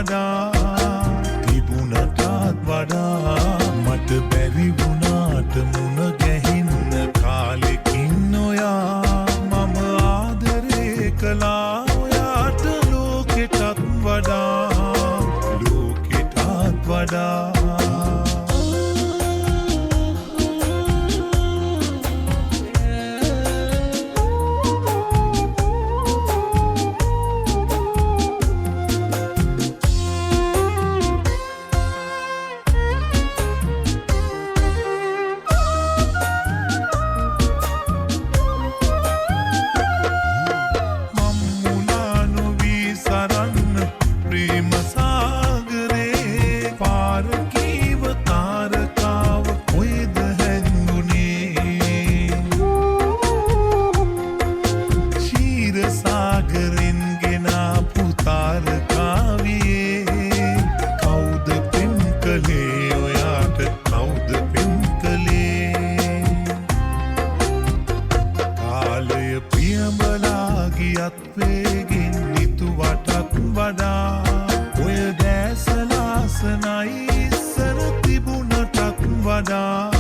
වඩා තිබුණටත් වඩා මට බැරි වුණාට මුණ ගැහින්න කාලෙකින් ඔයා මම ආදරේ කළා ඔයාට ලෝකෙටත් වඩා වේගෙන් නිතුවටත් වඩා ඔය දැස ලාසනයි ඉස්සර තිබුණටත් වඩා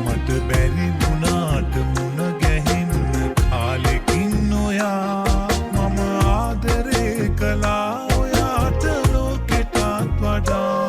මට බැරි වුණාට මුණ ගැහෙන්න කාලෙකින් ඔයා මම ආදරේ කළා ඔයාට ලෝකෙටත් වඩා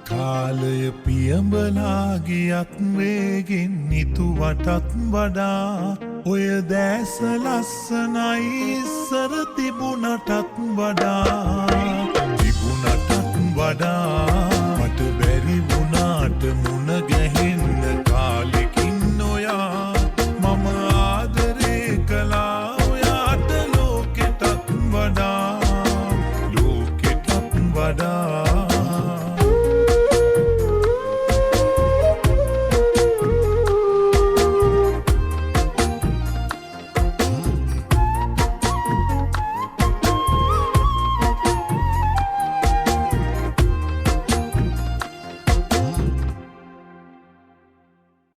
කාලය පියඹලා ගියත් වේගෙන් නිතුවටත් වඩා ඔය දැස ලස්සනයි ඉස්සර තිබුණටත් වඩා